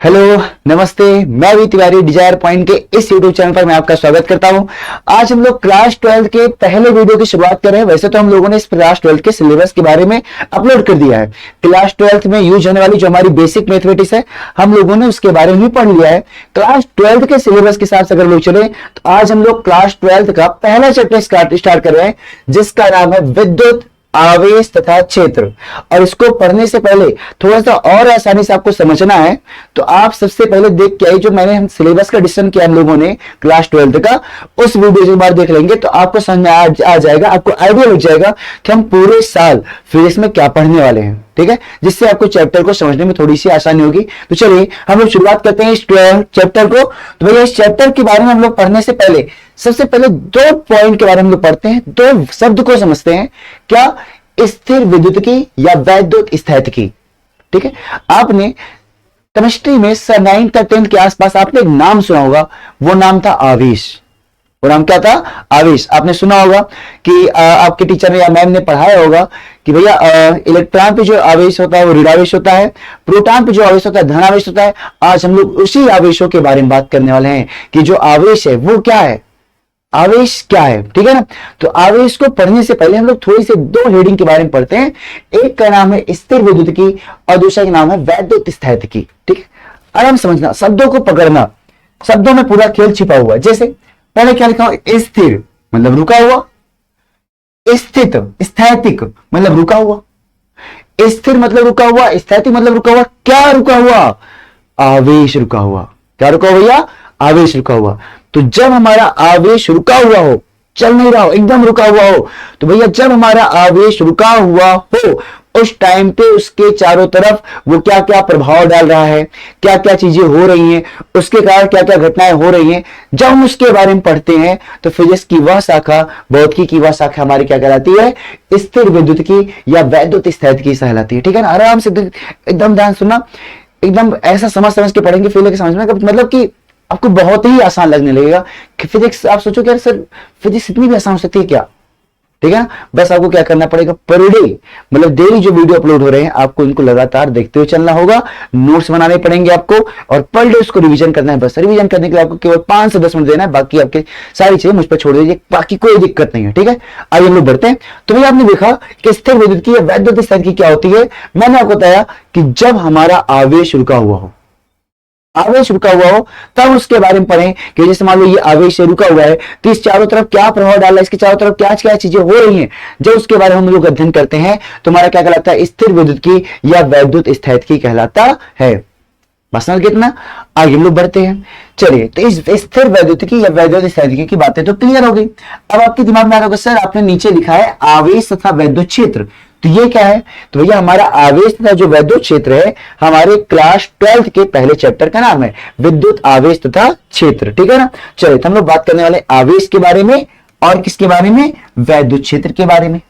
Hello, नमस्ते। मैं भी तिवारी डिजायर पॉइंट के इस यूट्यूब चैनल पर मैं आपका स्वागत करता हूं। आज हम लोग क्लास 12 के पहले वीडियो की शुरुआत कर रहे हैं। वैसे तो हम लोगों ने इस क्लास 12 के सिलेबस के बारे में अपलोड कर दिया है। क्लास 12 में यूज होने वाली जो हमारी बेसिक मैथमेटिक्स है, हम लोगों ने उसके बारे में भी पढ़ लिया है। क्लास 12 के सिलेबस के हिसाब से अगर लोग चले तो आज हम लोग क्लास 12 का पहला चैप्टर स्टार्ट कर रहे हैं, जिसका नाम है विद्युत आवेश तथा क्षेत्र। और इसको पढ़ने से पहले थोड़ा सा और आसानी से आपको समझना है, तो आप सबसे पहले देख के आई जो मैंने हम सिलेबस का डिस्कशन किया हम लोगों ने क्लास 12 का, उस वीडियो एक बार देख लेंगे तो आपको समझ में आ जाएगा, आपको आइडिया लग जाएगा कि हम पूरे साल फिजिक्स में क्या पढ़ने वाले हैं। ठीक है, जिससे आपको चैप्टर को समझने में थोड़ी सी आसानी होगी। तो चलिए हम लोग शुरुआत करते हैं इस चैप्टर को। तो भैया इस चैप्टर के बारे में हम लोग पढ़ने से पहले सबसे पहले दो पॉइंट के बारे में हम लोग पढ़ते हैं, दो शब्द को समझते हैं। क्या? स्थिर विद्युतिकी या वैद्युत स्थैतिकी। ठीक है, आपने केमिस्ट्री में 9th या 10th के आसपास आपने एक नाम सुना होगा, वो नाम था आवेश। वो नाम क्या था? आवेश। आपने सुना होगा कि आपके टीचर ने या मैम ने पढ़ाया होगा कि भैया इलेक्ट्रॉन पे जो आवेश होता है वो ऋणावेश होता है, प्रोटॉन पे जो आवेश होता है धनावेश होता है। आज हम लोग उसी आवेशों के बारे में बात करने वाले हैं कि जो आवेश है वो क्या है, आवेश क्या है। ठीक है ना, तो आवेश को पढ़ने से पहले हम लोग थोड़ी से दो हेडिंग के बारे में पढ़ते हैं। एक का नाम है स्थिर विद्युतिकी और दूसरा का नाम है वैद्युत स्थैतिकी। ठीक है, आराम समझना, शब्दों को पकड़ना, शब्दों में पूरा खेल छिपा हुआ है। जैसे पहले क्या लिखा हो? स्थिर मतलब रुका हुआ, स्थित स्थैतिक मतलब रुका हुआ। स्थिर मतलब रुका हुआ, स्थैतिक मतलब रुका हुआ। क्या रुका हुआ? आवेश रुका हुआ। क्या रुका हुआ भैया? आवेश रुका हुआ। तो जब हमारा आवेश रुका हुआ हो, चल नहीं रहा हो, एकदम रुका हुआ हो, तो भैया जब हमारा आवेश रुका हुआ हो उस टाइम पे उसके चारों तरफ वो क्या क्या प्रभाव डाल रहा है, क्या क्या चीजें हो रही हैं, उसके कारण क्या क्या घटनाएं हो रही हैं, जब हम उसके बारे में पढ़ते हैं तो फिजिक्स की वह शाखा, भौतिकी की वह शाखा हमारी क्या कहलाती है? स्थिर विद्युतिकी या वैद्युत स्थैतिकी कहलाती है। ठीक है ना, आराम से एकदम ध्यान सुनना, एकदम ऐसा समझ समझ के पढ़ेंगे, फिर समझ में मतलब कि आपको बहुत ही आसान लगने लगेगा कि फिजिक्स। आप सोचो कि सर फिजिक्स इतनी भी आसान हो सकती है क्या? ठीक है ना, बस आपको क्या करना पड़ेगा, पर डे मतलब डेली जो वीडियो अपलोड हो रहे हैं आपको इनको लगातार देखते हुए चलना होगा, नोट्स बनाने पड़ेंगे आपको और पर डे उसको रिवीजन करना है। बस रिवीजन करने के लिए आपको केवल 5 से 10 मिनट देना है, बाकी आपकी सारी चीजें मुझ पर छोड़ दीजिए, बाकी कोई दिक्कत नहीं है। ठीक है, आइए हम लोग बढ़ते हैं। तो भैया आपने देखा कि स्थिर विद्युतिकी या वैद्युत स्थैतिकी क्या होती है। मैंने आपको बताया कि जब हमारा आवेश रुका हुआ हो, आवेश रुका हुआ हो तब उसके बारे में पढ़ें कि जैसे मान लो ये आवेश से रुका हुआ है तो इस चारों तरफ क्या प्रभाव डाल रहा है, इसके चारों तरफ क्या क्या चीजें हो रही हैं, जब उसके बारे में हम लोग अध्ययन करते हैं तो हमारा क्या कहलाता है? स्थिर विद्युतिकी या वैद्युत स्थैतिकी कहलाता है। बस समझ कितना, आगे हम लोग बढ़ते हैं। चलिए, तो इस स्थिर वैद्युतिकी या वैद्युत स्थैतिकी की बातें तो क्लियर हो गई। अब आपके दिमाग में आ रहा होगा सर आपने नीचे लिखा है आवेश तथा वैद्युत क्षेत्र, तो ये क्या है? तो भैया हमारा आवेश तथा जो वैद्युत क्षेत्र है हमारे क्लास 12 के पहले चैप्टर का नाम है विद्युत आवेश तथा क्षेत्र। ठीक है ना, चलिए तो हम लोग बात करने वाले आवेश के बारे में और किसके बारे में? वैद्युत क्षेत्र के बारे में।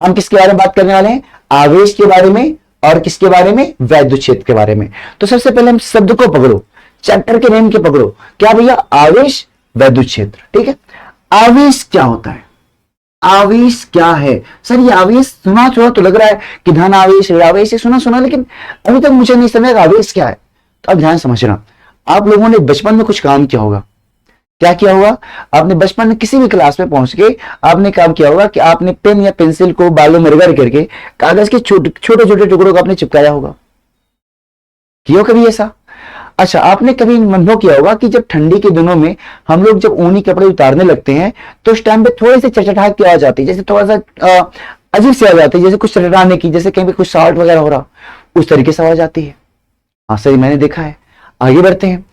हम किसके बारे में बात करने वाले हैं? आवेश के बारे में और किसके बारे में? वैद्युत क्षेत्र के बारे में। तो सबसे पहले हम शब्द को पकड़ो, चैप्टर के नेम के पकड़ो। क्या भैया? आवेश, वैद्युत क्षेत्र। ठीक है, आवेश क्या होता है? आवेश क्या है? सर ये आवेश सुना थोड़ा तो लग रहा है कि धन आवेश, ऋण आवेश, सुना सुना, लेकिन अभी तक मुझे नहीं समझ आवेश क्या है। तो अब ध्यान समझना, आप लोगों ने बचपन में कुछ काम किया होगा। क्या किया होगा? आपने बचपन में किसी भी क्लास में पहुंच के आपने काम किया होगा कि आपने पेन या पेंसिल को बालों में रगड़ करके कागज के छोटे छोटे टुकड़ों को आपने चिपकाया होगा। किया कभी ऐसा? अच्छा, आपने कभी अनुभव किया होगा कि जब ठंडी के दिनों में हम लोग जब ऊनी कपड़े उतारने लगते हैं तो उस टाइम पे थोड़ी सी चटचटाहट की आवाज आती है, जैसे थोड़ा सा अजीब सी आवाज आती है, जैसे कुछ चटचटाने की, जैसे कहीं पे कुछ साल्ट वगैरह हो रहा, उस तरीके से आवाज आती है। हाँ सही, मैंने देखा है। आगे बढ़ते हैं।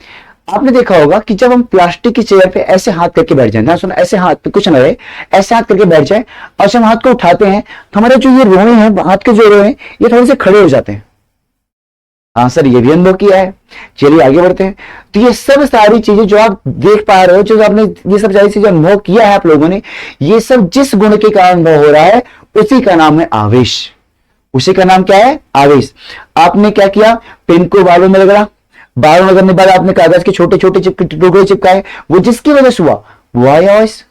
आपने देखा होगा कि जब हम प्लास्टिक की चेयर पे ऐसे हाथ करके बैठ जाए, सुनो ऐसे हाथ पे कुछ न रहे, ऐसे हाथ करके बैठ जाए और जब हाथ को उठाते हैं तो हमारे जो ये रोए हैं, हाथ के जो रोए हैं, ये थोड़े से खड़े हो जाते हैं। हाँ सर, ये भी अनुभव किया है। चलिए आगे बढ़ते हैं। तो ये सब सारी चीजें जो आप देख पा रहे हो, जो आपने ये सब सारी चीजें अनुभव किया है आप लोगों ने, ये सब जिस गुण के कारण अनुभव हो रहा है उसी का नाम है आवेश। उसी का नाम क्या है? आवेश। आपने क्या किया? पेन को बालों में रगड़ा, बालों में रगड़ने के बाद आपने कागज के छोटे छोटे टुकड़े चिपकाए, वो जिसकी वजह से हुआ वो आया आवेश।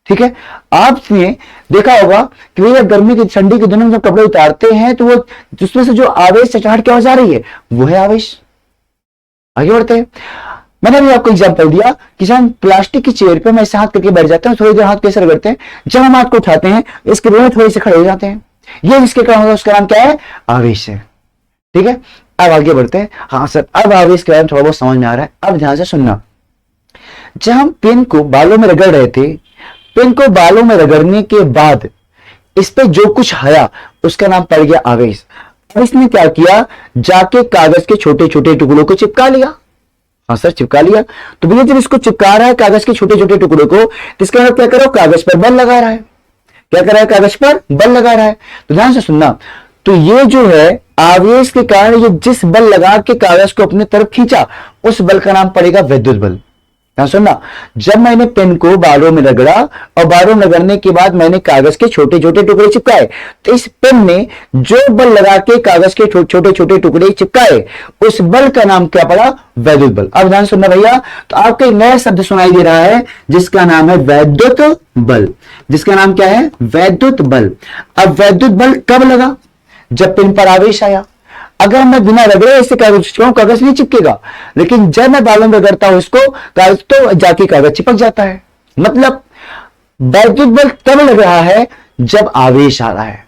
ठीक है, आपने देखा होगा कि भैया गर्मी की ठंडी के दिनों में जब कपड़े उतारते हैं तो वो जिसमें से जो आवेश चटचटाहट की आवाज आ रही है वो है आवेश। आगे बढ़ते हैं। मैंने भी आपको एग्जांपल दिया कि जब हम प्लास्टिक की चेयर पे हम ऐसे हाथ करके बैठ जाते हैं, थोड़ी देर हाथ कैसे रगड़ते हैं, जब हम हाथ को उठाते हैं इसके दोनों थोड़े से खड़े हो जाते हैं, ये जिसके कारण होगा उसका नाम क्या है? आवेश है। ठीक है, अब आगे बढ़ते हैं। हाँ सर, अब आवेश के बारे में थोड़ा बहुत समझ में आ रहा है, अब ध्यान से सुनना। जब हम पेन को बालों में रगड़ रहे थे, पेन को बालों में रगड़ने के बाद इस पे जो कुछ आया उसका नाम पड़ गया आवेश। अब इसने क्या किया, जाके कागज के छोटे छोटे टुकड़ों को चिपका लिया। हाँ सर, चिपका लिया। तो भैया जब इसको चिपका रहा है कागज के छोटे छोटे टुकड़ों को, तो इसका मतलब क्या करो, कागज पर बल लगा रहा है। क्या कर रहा है? कागज पर बल लगा रहा है। तो ध्यान से सुनना, तो ये जो है आवेश के कारण ये जिस बल लगा के कागज को अपने तरफ खींचा, उस बल का नाम पड़ेगा विद्युत बल। ध्यान सुनना, जब मैंने पेन को बालों में रगड़ा और बालों में रगड़ने के बाद मैंने कागज के छोटे छोटे टुकड़े चिपकाए, तो इस पेन ने जो बल लगा के कागज के छोटे छोटे टुकड़े चिपकाए, उस बल का नाम क्या पड़ा? वैद्युत बल। अब ध्यान सुनना भैया, तो आपको एक नया शब्द सुनाई दे रहा है जिसका नाम है वैद्युत बल। जिसका नाम क्या है? वैद्युत बल। अब वैद्युत बल कब लगा? जब पेन पर आवेश आया। अगर मैं बिना रगड़े ऐसे कागज चिपकाऊं, कागज नहीं चिपकेगा, लेकिन जब मैं बालों में रगड़ता हूं इसको, कागज तो जाके कागज चिपक जाता है। मतलब वैद्युत बल तब लग रहा है जब आवेश आ रहा है।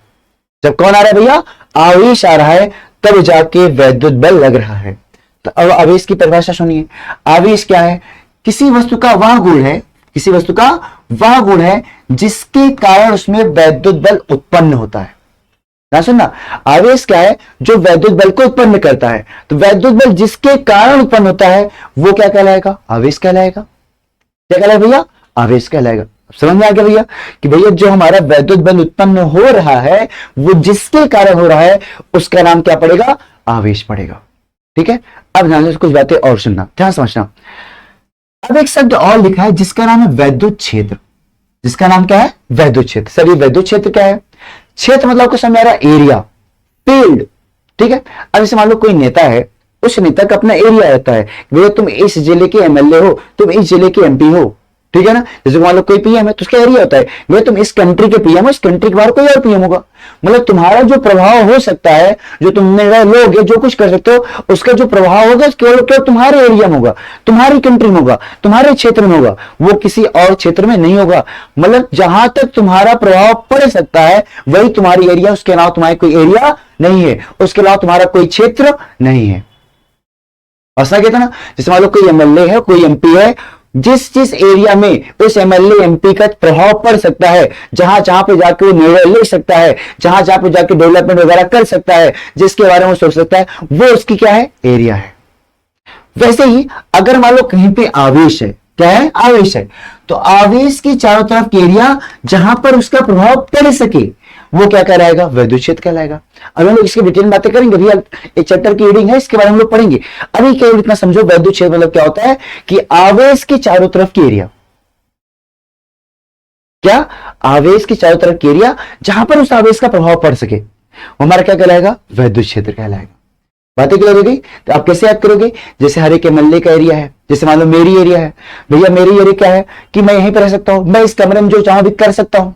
जब कौन आ रहा है भैया? आवेश आ रहा है, तब जाके वैद्युत बल लग रहा है। तो अब आवेश की परिभाषा सुनिए। आवेश क्या है? किसी वस्तु का वह गुण है, किसी वस्तु का वह गुण है जिसके कारण उसमें वैद्युत बल उत्पन्न होता है। ना सुनना, आवेश क्या है? जो वैद्युत बल को उत्पन्न करता है। तो वैद्युत बल जिसके कारण उत्पन्न होता है वो क्या कहलाएगा? आवेश कहलाएगा। क्या कहलाएगा भैया? आवेश कहलाएगा। समझ में आ गया भैया कि भैया जो हमारा वैद्युत बल उत्पन्न हो रहा है वो जिसके कारण हो रहा है उसका नाम क्या पड़ेगा? आवेश पड़ेगा। ठीक है, अब ध्यान से कुछ बातें और सुनना, ध्यान समझना। अब एक शब्द और लिखा है जिसका नाम है वैद्युत क्षेत्र। जिसका नाम क्या है? वैद्युत क्षेत्र। सर ये वैद्युत क्षेत्र क्या है? क्षेत्र मतलब आपको समझ आ रहा है? Area, field. ठीक है, अब जैसे मान लो कोई नेता है, उस नेता का अपना एरिया रहता है। भैया तुम इस जिले के एमएलए हो, तुम इस जिले के एमपी हो। ठीक है ना, जैसे मान लो कोई पीएम है तो उसका एरिया होता है, भैया तुम इस कंट्री के पीएम हो, इस कंट्री के बाहर कोई और पीएम होगा। मतलब तुम्हारा जो प्रभाव हो सकता है, जो तुमने लोग जो कुछ कर सकते हो, उसका जो प्रभाव होगा केवल केवल तुम्हारे एरिया में होगा, तुम्हारी कंट्री में होगा, तुम्हारे क्षेत्र में होगा, वो किसी और क्षेत्र में नहीं होगा। मतलब जहां तक तुम्हारा प्रभाव पड़ सकता है वही तुम्हारी एरिया, उसके अलावा तुम्हारा कोई एरिया नहीं है, उसके अलावा तुम्हारा कोई क्षेत्र नहीं है। ऐसा कहता ना, जैसे मान लो कोई एमएलए है, कोई एमपी है, जिस जिस एरिया में उस एमएलए एमपी का प्रभाव पड़ सकता है, जहां जहां पे जाके वो निर्णय ले सकता है, जहां जहां पे जाके डेवलपमेंट वगैरह कर सकता है, जिसके बारे में सोच सकता है, वो उसकी क्या है? एरिया है। वैसे ही अगर मान लो कहीं पे आवेश है, क्या है? आवेश है, तो आवेश की चारों तरफ के एरिया जहां पर उसका प्रभाव पड़ सके वो क्या कहलाएगा? वैद्युत क्षेत्र कहलाएगा। अब हम लोग इसकी डिटेल में बातें करेंगे भैया, एक चैप्टर की रीडिंग है, इसके बारे में हम लोग पढ़ेंगे। अभी केवल इतना समझो, वैद्युत क्षेत्र मतलब क्या होता है कि आवेश के चारों तरफ की एरिया, क्या? आवेश के चारों तरफ की एरिया जहां पर उस आवेश का प्रभाव पड़ सके वो हमारा क्या कहलाएगा? वैद्युत क्षेत्र कहलाएगा। बातें क्लियर हो गई? तो आप कैसे याद करोगे? जैसे हर एक एमएलए का एरिया है, जैसे मान लो मेरी एरिया है, भैया मेरी एरिया क्या है कि मैं यहीं पर रह सकता हूं, मैं इस कमरे में जो चाहूं भी कर सकता हूं,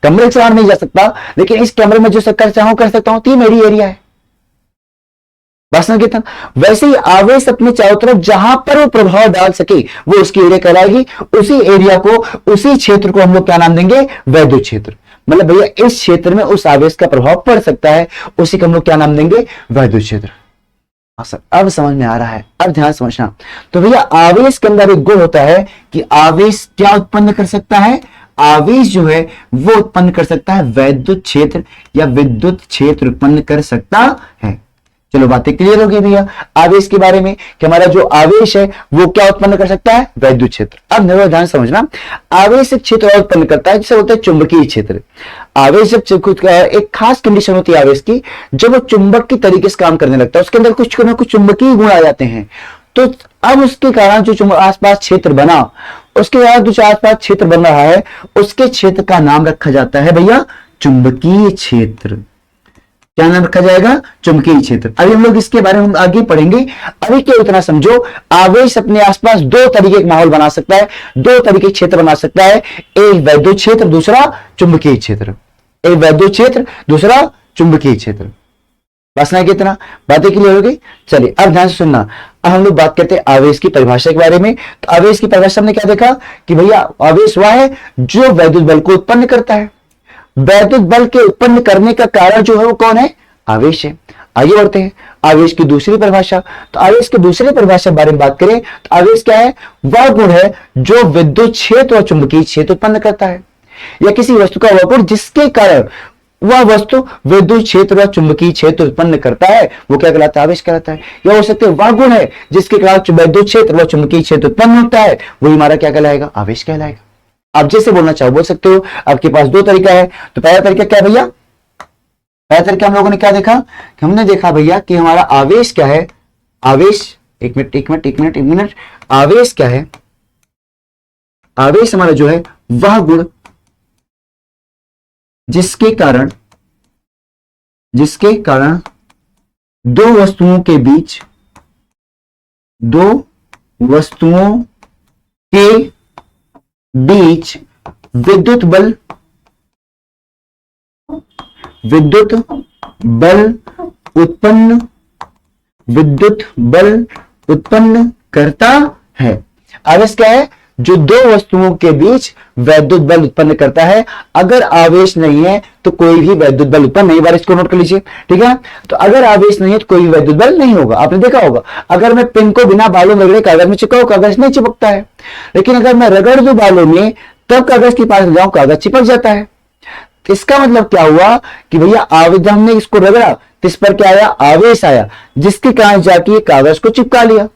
कमरे से बाहर नहीं जा सकता, लेकिन इस कमरे में जो कर चाहूं कर सकता हूं, तो ये मेरी एरिया है। बस कितना, वैसे ही आवेश अपने चारों तरफ जहां पर वो प्रभाव डाल सके वो उसकी एरिया कहलाएगी। उसी एरिया को, उसी क्षेत्र को हम लोग क्या नाम देंगे? वैद्युत क्षेत्र। मतलब भैया इस क्षेत्र में उस आवेश का प्रभाव पड़ सकता है, उसी को हम लोग क्या नाम देंगे? वैद्युत क्षेत्र। हाँ सर, अब समझ में आ रहा है, अब ध्यान समझना। तो भैया आवेश के अंदर एक गुण होता है कि आवेश क्या उत्पन्न कर सकता है? आवेश जो है वो उत्पन्न कर सकता है वैद्युत क्षेत्र या विद्युत क्षेत्र उत्पन्न कर सकता है। चलो बातें क्लियर हो गई भैया आवेश के बारे में कि हमारा जो आवेश है वो क्या उत्पन्न कर सकता है? वैद्युत क्षेत्र। अब मेरा ध्यान समझना, आवेश एक क्षेत्र और उत्पन्न करता है जिसे बोलते हैं चुंबकीय क्षेत्र। आवेश जब एक खास कंडीशन होती है आवेश की, जब वो चुंबक की तरीके से काम करने लगता है, उसके अंदर कुछ ना कुछ चुंबकीय गुण आ जाते हैं, तो अब उसके कारण जो आसपास क्षेत्र बना, उसके बाद जो आसपास क्षेत्र बन रहा है उसके क्षेत्र का नाम रखा जाता है भैया चुंबकीय क्षेत्र। क्या नाम रखा जाएगा? चुंबकीय क्षेत्र। अभी हम लोग इसके बारे में हम आगे पढ़ेंगे, अभी क्या इतना समझो, आवेश अपने आसपास दो तरीके का माहौल बना सकता है, दो तरीके के क्षेत्र बना सकता है, एक वैद्युत क्षेत्र, दूसरा चुंबकीय क्षेत्र। एक वैद्युत क्षेत्र, दूसरा चुंबकीय क्षेत्र। बस ना कितना बातें क्लियर हो गई। चलिए अब ध्यान से सुनना। अब हम लोग बात करते हैं आवेश की परिभाषा के बारे में। तो आवेश की परिभाषा हमने क्या देखा कि भैया आवेश वह है जो वैद्युत बल को उत्पन्न करता है। वैद्युत बल के उत्पन्न करने का कारण जो है वो कौन है? आवेश है। आगे बढ़ते हैं आवेश की दूसरी परिभाषा। तो आवेश की दूसरी परिभाषा के बारे में बात करें तो आवेश क्या है? वह गुण है जो विद्युत क्षेत्र और चुंबकीय क्षेत्र उत्पन्न करता है, या किसी वस्तु का वह गुण जिसके कारण वह वस्तु विद्युत क्षेत्र व चुंबकीय क्षेत्र उत्पन्न करता है, वो क्या कहलाता है? आवेश कहलाता है। या हो सकते वह गुण है जिसके कारण विद्युत क्षेत्र व चुंबकीय क्षेत्र उत्पन्न होता है, वही हमारा क्या कहलाएगा? आवेश कहलाएगा। आप जैसे बोलना चाहो बोल सकते हो। आपके पास दो तरीका है। तो पहला तरीका क्या भैया? पहला तरीका हम लोगों ने क्या देखा कि हमने देखा भैया कि हमारा आवेश क्या है? आवेश एक मिनट आवेश क्या है? आवेश हमारा जो है वह गुण जिसके कारण दो वस्तुओं के बीच विद्युत बल उत्पन्न करता है। आवेश क्या है? जो दो वस्तुओं के बीच वैद्युत बल उत्पन्न करता है। अगर आवेश नहीं है तो कोई भी वैद्युत बल उत्पन्न नहीं। बार इसको नोट कर लीजिए, ठीक है। तो अगर आवेश नहीं है तो कोई भी वैद्युत बल नहीं होगा। आपने देखा होगा अगर मैं पेन को बिना बालों में रगड़े कागज में चिपकाऊं, कागज नहीं चिपकता है। लेकिन अगर मैं रगड़ दूं बालों में तब कागज के पास जाऊं, कागज चिपक जाता है। तो इसका मतलब क्या हुआ कि भैया आवेश, हमने इसको रगड़ा तो इस पर क्या आया? आवेश आया, जिसके कारण जाके कागज को चिपका लिया।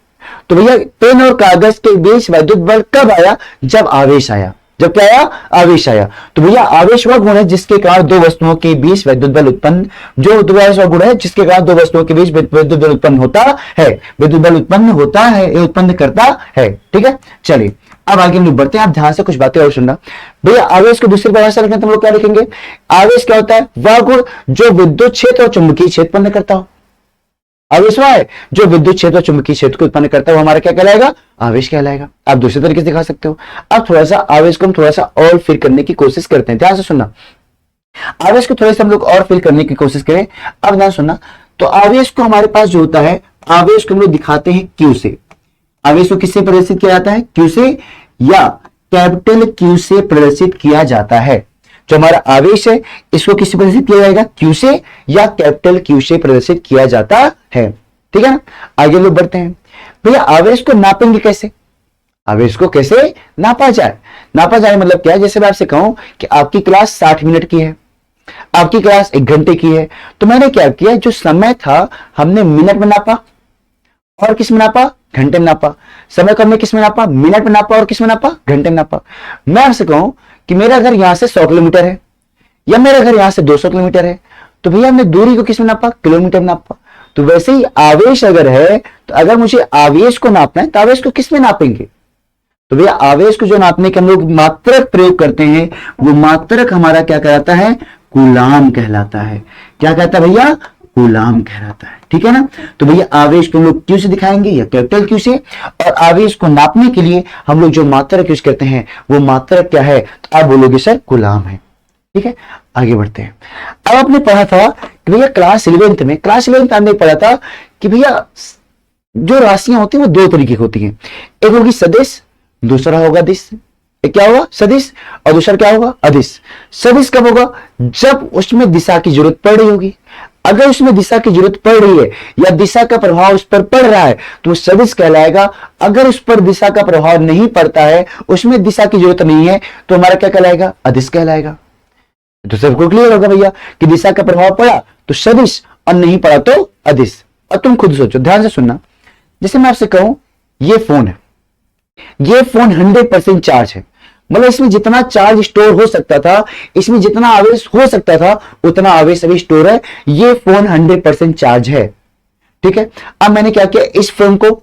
तो भैया पेन और कागज के बीच वैद्युत बल कब आया? जब आवेश आया। जब क्या आया? आवेश आया। तो भैया आवेश वह गुण है जिसके कारण दो वस्तुओं के बीच वैद्युत बल उत्पन्न, जो आवेश वह गुण है जिसके कारण दो वस्तुओं के बीच विद्युत बल उत्पन्न होता है। विद्युत बल उत्पन्न होता है, उत्पन्न करता है, ठीक है। चलिए अब आगे हम लोग बढ़ते हैं। आप ध्यान से कुछ बातें और सुनना भैया। आवेश को दूसरी परिभाषा लिखना तो हम लोग क्या लिखेंगे? आवेश क्या होता है? वह गुण जो विद्युत क्षेत्र और चुंबकीय क्षेत्र उत्पन्न करता हो। आवेश वह है जो विद्युत क्षेत्र और चुंबकीय क्षेत्र को उत्पन्न करता है, वो हमारा क्या कहलाएगा? आवेश कहलाएगा। आप दूसरे तरीके से दिखा सकते हो। अब थोड़ा सा आवेश को हम थोड़ा सा और फिल करने की कोशिश करते हैं। ध्यान से सुनना। आवेश को थोड़ा सा हम लोग और फिल करने की कोशिश करें। अब ध्यान सुनना। तो आवेश को हमारे पास जो होता है, आवेश को हम लोग दिखाते हैं क्यू से। आवेश को किससे प्रदर्शित किया जाता है? क्यू से, या कैपिटल क्यू से प्रदर्शित किया जाता है। जो हमारा आवेश है इसको किससे प्रदर्शित किया जाएगा? क्यू से या कैपिटल क्यू से प्रदर्शित किया जाता है, ठीक है ना। आगे लोग बढ़ते हैं। भैया आवेश को नापेंगे कैसे? आवेश को कैसे नापा जाए? नापा जाए मतलब क्या है? जैसे मैं आपसे कहूं कि आपकी क्लास 60 मिनट की है, आपकी क्लास 1 घंटे की है, तो मैंने क्या किया, जो समय था हमने मिनट में नापा और किस में नापा? घंटे में नापा। समय को हमने किस में नापा? मिनट में नापा और किस में नापा? घंटे में नापा। मैं आपसे कहूं कि मेरा घर यहां से 100 किलोमीटर है या मेरा घर यहां से 200 किलोमीटर है, तो भैया हमने दूरी को किस में नापा? किलोमीटर में नापा। तो वैसे ही आवेश अगर है, तो अगर मुझे आवेश को नापना है तो आवेश को किस में नापेंगे? तो भैया आवेश को जो नापने के हम लोग मात्रक प्रयोग करते हैं, वो मात्रक हमारा क्या कहलाता है? कूलाम कहलाता है। क्या कहता है भैया? कूलाम कहलाता है, ठीक है ना। तो भैया आवेश को हम लोग क्यू से दिखाएंगे या कैपिटल क्यू से, और आवेश को नापने के लिए हम लोग जो मात्रक यूज करते हैं वो मात्रक क्या है? तो आप बोलोगे सर कूलाम है, ठीक है। आगे बढ़ते हैं। अब आपने पढ़ा था कि भैया क्लास 11th में हमने पढ़ा था कि भैया जो राशियां होती है वो दो तरीके की होती हैं। एक होगी सदिश, दूसरा होगा दिश। एक क्या होगा? सदिश, और दूसरा क्या होगा? अदिश। सदिश कब होगा? जब उसमें दिशा की जरूरत पड़ रही होगी। अगर उसमें दिशा की जरूरत पड़ रही है या दिशा का प्रभाव उस पर पड़ रहा है तो वो सदिश कहलाएगा। अगर उस पर दिशा का प्रभाव नहीं पड़ता है, उसमें दिशा की जरूरत नहीं है, तो हमारा क्या कहलाएगा? अदिश कहलाएगा। तो सबको क्लियर होगा भैया कि दिशा का प्रभाव पड़ा तो सदिश और नहीं पड़ा तो अदिश। और तुम खुद सोचो, ध्यान से सुनना। जैसे मैं आपसे कहूं ये फोन है, ये फोन 100% चार्ज है, मतलब इसमें जितना चार्ज स्टोर हो सकता था, इसमें जितना आवेश हो सकता था उतना आवेश अभी स्टोर है। ये फोन 100% चार्ज है, ठीक है। अब मैंने क्या किया, इस फोन को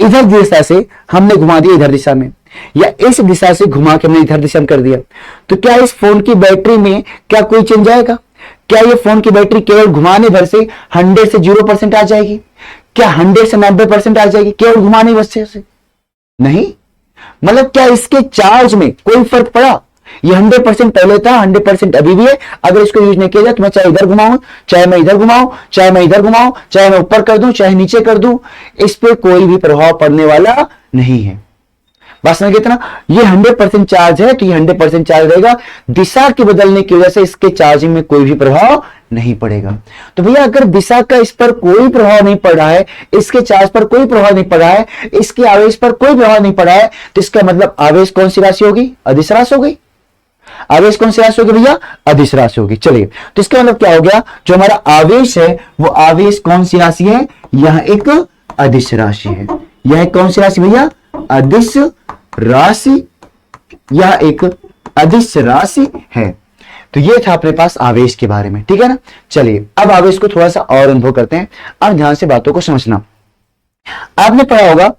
इधर दिशा से हमने घुमा दिया इधर दिशा में, या इस दिशा से घुमा के हमने इधर दिशा में कर दिया। तो क्या इस फोन की बैटरी में क्या कोई चेंज आएगा? क्या ये फोन की बैटरी केवल घुमाने भर से 100 से 0% आ जाएगी? क्या 100 से 90% आ जाएगी केवल घुमाने भर से? नहीं। मतलब क्या इसके चार्ज में कोई फर्क पड़ा? ये 100% पहले था, 100% अभी भी है। अगर इसको यूज नहीं किया जाए तो मैं चाहे इधर घुमाऊं, चाहे मैं इधर घुमाऊं, चाहे मैं इधर घुमाऊं, चाहे मैं ऊपर कर दूं, चाहे नीचे कर दूं, इस पे कोई भी प्रभाव पड़ने वाला नहीं है। बात समझ कितना, ये 100% चार्ज है तो ये 100% चार्ज रहेगा। दिशा के बदलने की वजह से इसके चार्जिंग में कोई भी प्रभाव नहीं पड़ेगा। तो भैया अगर दिशा का इस पर कोई प्रभाव नहीं पड़ रहा है, इसके चार्ज पर कोई प्रभाव नहीं पड़ रहा है, इसके आवेश पर कोई प्रभाव नहीं पड़ा है, तो इसका मतलब आवेश कौन सी राशि होगी? अदिश राशि हो गई। आवेश कौन सी राशि होगी भैया? अदिश राशि होगी। चलिए, तो इसका मतलब क्या हो गया, जो हमारा आवेश है वो आवेश कौन सी राशि है? यह एक अदिश राशि है। यह कौन सी राशि भैया? अदिश राशि। यह एक अदिश राशि है। तो ये था अपने पास आवेश के बारे में, ठीक है ना। चलिए अब आवेश को थोड़ा सा और अनुभव करते हैं। अब ध्यान से बातों को समझना। आपने पढ़ा होगा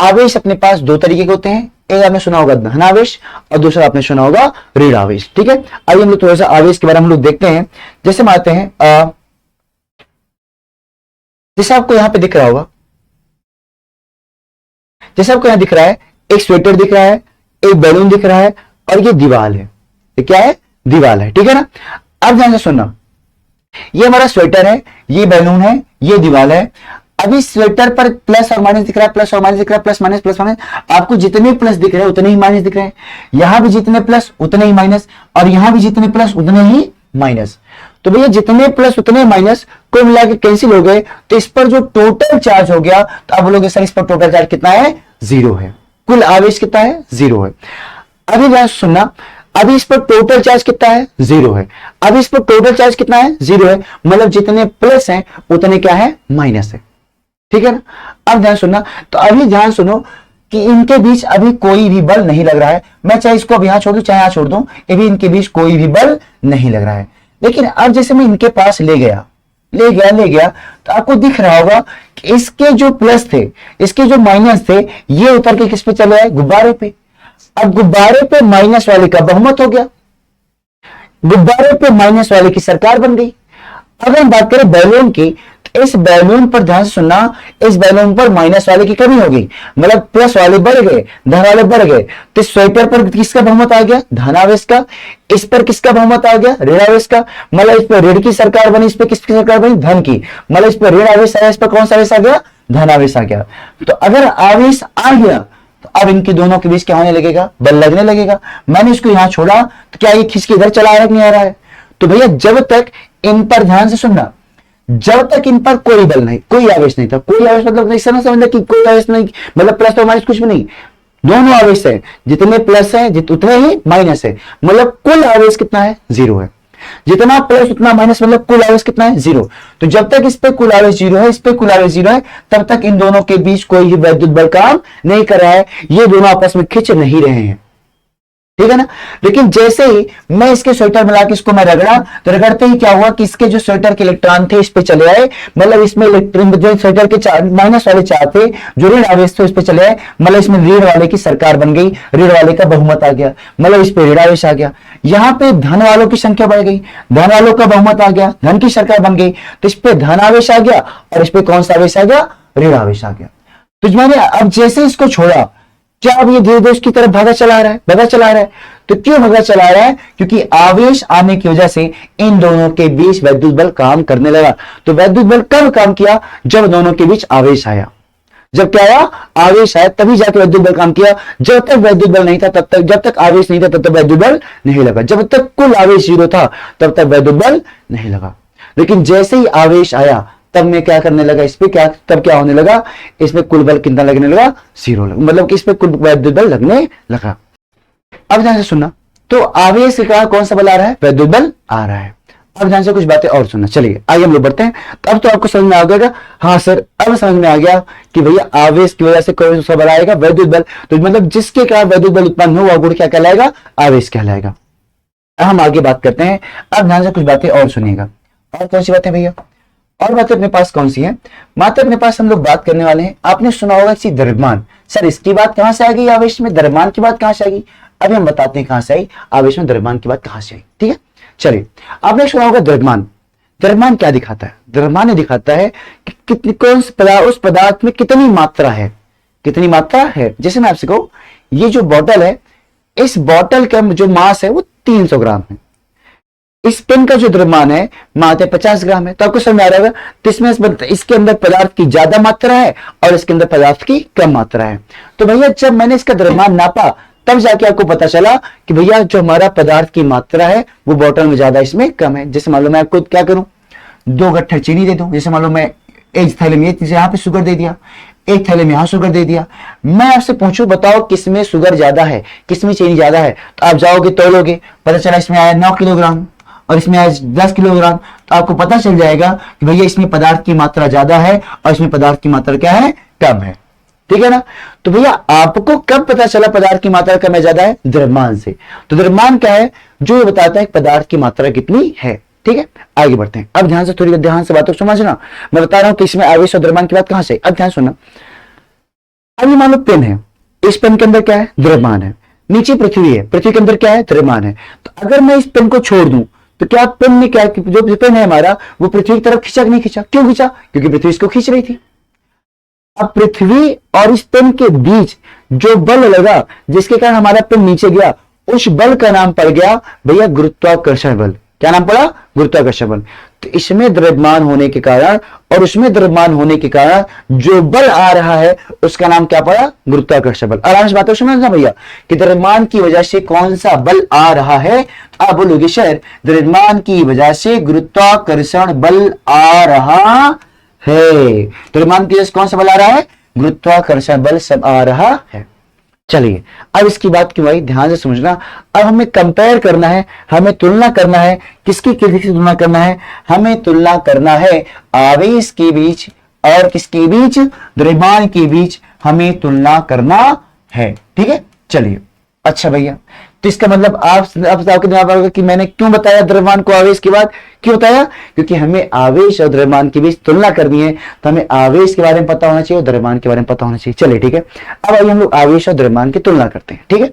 आवेश अपने पास दो तरीके के होते हैं। एक आपने सुना होगा धन आवेश और दूसरा आपने सुना होगा ऋण आवेश, ठीक है। आइए हम लोग थोड़ा सा आवेश के बारे में हम लोग देखते हैं। जैसे मानते हैं जैसे आपको यहां पे दिख रहा होगा, जैसे आपको यहां दिख रहा है, एक स्वेटर दिख रहा है, एक बैलून दिख रहा है और ये दीवार है। ये क्या है? दीवार है, ठीक है ना। अब ध्यान से सुनना, ये हमारा स्वेटर है, ये बैलून है, ये दीवार है। अभी स्वेटर पर प्लस और माइनस दिख रहा है, प्लस और माइनस दिख रहा है, प्लस माइनस। आपको जितने प्लस दिख रहे हैं उतने ही माइनस दिख रहे हैं। यहां भी जितने प्लस उतने ही माइनस, और यहां भी जितने प्लस उतने ही माइनस। तो भैया जितने प्लस उतने माइनस को मिला के कैंसिल हो गए, तो इस पर जो टोटल चार्ज हो गया, तो आप बोलोगे सर इस पर टोटल चार्ज कितना है? 0 है। कुल आवेश कितना है? 0 है। अभी ध्यान सुनना, अभी इस पर टोटल चार्ज कितना है? 0 है। अभी इस पर टोटल चार्ज कितना है? 0 है। मतलब जितने प्लस हैं उतने क्या है? माइनस है, ठीक है ना। अब ध्यान सुनना, तो अभी ध्यान सुनो कि इनके बीच अभी कोई भी बल नहीं लग रहा है। मैं चाहे इसको अब यहां छोड़ दूं, चाहे यहां छोड़ दूं, अभी इनके बीच कोई भी बल नहीं लग रहा है। लेकिन अब जैसे मैं इनके पास ले गया, तो आपको दिख रहा होगा कि इसके जो प्लस थे, इसके जो माइनस थे, ये उतर के किस पे चले आए? गुब्बारे पे। अब गुब्बारे पे माइनस वाले का बहुमत हो गया, गुब्बारे पे माइनस वाले की सरकार बन गई। अगर हम बात करें बैलून की, तो इस बैलून पर ध्यान से सुनना, इस बैलून पर माइनस वाले की कमी हो गई, मतलब प्लस वाले बढ़ गए, धन वाले बढ़ गए। तो स्वेटर पर किसका बहुमत आ गया? धनावेश का। इस पर किसका बहुमत आ गया? ऋणावेश का। मतलब इस पर ऋण की सरकार बनी, इस पर किसकी सरकार बनी? धन की। मतलब इस पर ऋण आवेश आया, इस पर कौन सा आवेश आ गया? धनावेश आ गया। तो अगर आवेश आ गया तो अब इनके दोनों के बीच क्या होने लगेगा? बल लगने लगेगा। मैंने इसको यहां छोड़ा तो क्या ये खिंच के इधर चला आ रहा है कि नहीं आ रहा है? तो भैया जब तक इन पर, ध्यान से सुनना, जब तक इन पर कोई बल नहीं, कोई आवेश नहीं था, कोई आवेश मतलब ऐसा ना समझना कि कोई आवेश नहीं, मतलब प्लस और माइनस कुछ भी नहीं, दोनों आवेश है। जितने प्लस है उतने ही माइनस है। मतलब कुल आवेश कितना है? 0 है। जितना प्लस उतना माइनस, मतलब कुल आवेश कितना है? 0। तो जब तक इस पे कुल आवेश 0 है, इस पे कुल आवेश 0 है, तब तक इन दोनों के बीच कोई वैद्युत बल काम नहीं कर रहा है। ये दोनों आपस में खिंच नहीं रहे हैं, ठीक है ना। लेकिन जैसे ही मैं इसके स्वेटर मिला के इसको मैं रगड़ा, तो रगड़ते ही क्या हुआ कि इसके जो स्वेटर के इलेक्ट्रॉन थे इस पे चले आए। मतलब इसमें इलेक्ट्रॉन, जो स्वेटर के माइनस वाले चार्ज थे, जो ऋण आवेश थे, इस पे चले आए। मतलब इसमें ऋण वाले की सरकार बन गई, ऋण वाले का बहुमत आ गया, मतलब इस पे ऋण आवेश आ गया। यहाँ पे धन वालों की संख्या बढ़ गई, धन वालों का बहुमत आ गया, धन की सरकार बन गई। तो इस पे धन आवेश आ गया और इस पे कौन सा आवेश आ गया? ऋण आवेश आ गया। तो मैंने अब जैसे इसको छोड़ा, क्या अब ये धीरे धीरे उसकी तरफ भागा चला रहा है। तो क्यों भागा चला रहा है? क्योंकि आवेश आने की वजह से इन दोनों के बीच वैद्युत बल काम करने लगा। तो वैद्युत बल कब काम किया? जब दोनों के बीच आवेश आया। जब क्या आया? आवेश आया, तभी जाके वैद्युत बल काम किया। जब तक वैद्युत बल नहीं था तब तक, जब तक आवेश नहीं था तब तक वैद्युत बल नहीं लगा। जब तक कुल आवेश 0 था तब तक वैद्युत बल नहीं लगा। लेकिन जैसे ही आवेश आया तब मैं क्या करने लगा? इस पे क्या होने लगा? इसमें कुल बल कितना लगने लगा? 0 लगा। मतलब कि इस पे कुल वैद्युत बल लगने लगा। अब ध्यान से सुनना, तो आवेश के कारण कौन सा बल आ रहा है? वैद्युत बल आ रहा है। अब ध्यान से कुछ बातें और सुनना। चलिए आइए हम लोग बढ़ते हैं। अब तो आपको समझ में आ गया, हाँ सर अब समझ में आ गया कि भैया आवेश की वजह से कौन सा बल आएगा? वैद्युत बल। तो मतलब जिसके कारण वैद्युत बल उत्पन्न हो वह गुण क्या कहलाएगा? आवेश कहलाएगा। हम आगे बात करते हैं। अब ध्यान से कुछ बातें और सुनिएगा। और कौन सी बातें भैया? और बातें अपने पास कौन सी है? मात्र अपने पास हम लोग बात करने वाले हैं, आपने सुना होगा कि द्रव्यमान। सर इसकी बात कहां से आ गई? आवेश में द्रव्यमान की बात कहां से आ गई? अभी हम बताते हैं कहां से आई आवेश में द्रव्यमान की बात, कहां से आई, ठीक है। चलिए, आपने सुना होगा द्रव्यमान। द्रव्यमान क्या दिखाता है? द्रव्यमान ये दिखाता है कि कितनी, कौन उस पदार्थ में कितनी मात्रा है, कितनी मात्रा है। जैसे मैं आपसे कहूं, ये जो बॉटल है, इस बॉटल का जो मास है वो 300 ग्राम है, इस पेन का जो द्रव्यमान है मात्रा 50 ग्राम है। तो आपको समझ आ रहा है, तो इसमें इसके अंदर पदार्थ की ज्यादा मात्रा है और इसके अंदर पदार्थ की कम मात्रा है। तो भैया जब मैंने इसका द्रव्यमान नापा तब जाके आपको पता चला कि भैया जो हमारा पदार्थ की मात्रा है वो बोतल में ज्यादा इसमें कम है। जैसे मान लो मैं आपको क्या करूं, 2 गट्ठर चीनी दे दूं। जैसे मान लो मैं एक थैले में यहाँ पे शुगर दे दिया, एक थैले में यहां शुगर दे दिया। मैं आपसे पूछूं बताओ किसमें शुगर ज्यादा है, किसमें चीनी ज्यादा है, तो आप जाओगे तोलोगे, पता चला इसमें आया 9 किलोग्राम और इसमें आया 10 किलोग्राम। तो आपको पता चल जाएगा कि भैया इसमें पदार्थ की मात्रा ज्यादा है और इसमें पदार्थ की मात्रा क्या है, कम है। ठीक है ना। तो भैया आपको कब पता चला पदार्थ की मात्रा कम है ज्यादा है, द्रव्यमान से। तो द्रव्यमान क्या है, जो ये बताता है पदार्थ की मात्रा कितनी है। ठीक है, आगे बढ़ते हैं। अब ध्यान से, थोड़ी ध्यान से बातों को समझना। मैं बता रहा हूं कि इसमें आवेश और द्रव्यमान की बात कहां से। अब ध्यान सुनना। अब ये मान लो पेन है, इस पेन के अंदर क्या है, द्रव्यमान है। नीचे पृथ्वी है, पृथ्वी के अंदर क्या है, द्रव्यमान है। तो अगर मैं इस पेन को छोड़ दूं तो क्या पेन ने क्या, जो पेन है हमारा वो पृथ्वी की तरफ खींचा कि नहीं खींचा। क्यों खींचा, क्योंकि पृथ्वी इसको खींच रही थी। अब पृथ्वी और इस पेन के बीच जो बल लगा जिसके कारण हमारा पेन नीचे गया, उस बल का नाम पड़ गया भैया गुरुत्वाकर्षण बल। क्या नाम पड़ा, गुरुत्वाकर्षण बल। तो इसमें द्रव्यमान होने के कारण और उसमें द्रव्यमान होने के कारण जो बल आ रहा है उसका नाम क्या पड़ा, गुरुत्वाकर्षण बल। आराम से बातों समझना भैया कि द्रव्यमान की वजह से कौन सा बल आ रहा है। आप बोलोगे सर द्रव्यमान की वजह से गुरुत्वाकर्षण बल आ रहा है। द्रव्यमान की वजह से कौन सा बल आ रहा है, गुरुत्वाकर्षण बल सब आ रहा है। चलिए अब इसकी बात क्यों आई, ध्यान से समझना। अब हमें कंपेयर करना है, हमें तुलना करना है। किसकी किसकी तुलना करना है, हमें तुलना करना है आवेश के बीच और किसके बीच, द्रव्यमान के बीच हमें तुलना करना है। ठीक है, चलिए। अच्छा भैया, तो इसका मतलब आपके दिमाग में कि मैंने क्यों बताया द्रव्यमान को आवेश के बाद, क्यों बताया, क्योंकि हमें आवेश और द्रव्यमान के बीच तुलना करनी है। तो हमें आवेश के बारे में पता होना चाहिए और द्रव्यमान के बारे में पता होना चाहिए। चलिए ठीक है, अब आइए हम लोग आवेश और द्रव्यमान की तुलना करते हैं। ठीक है,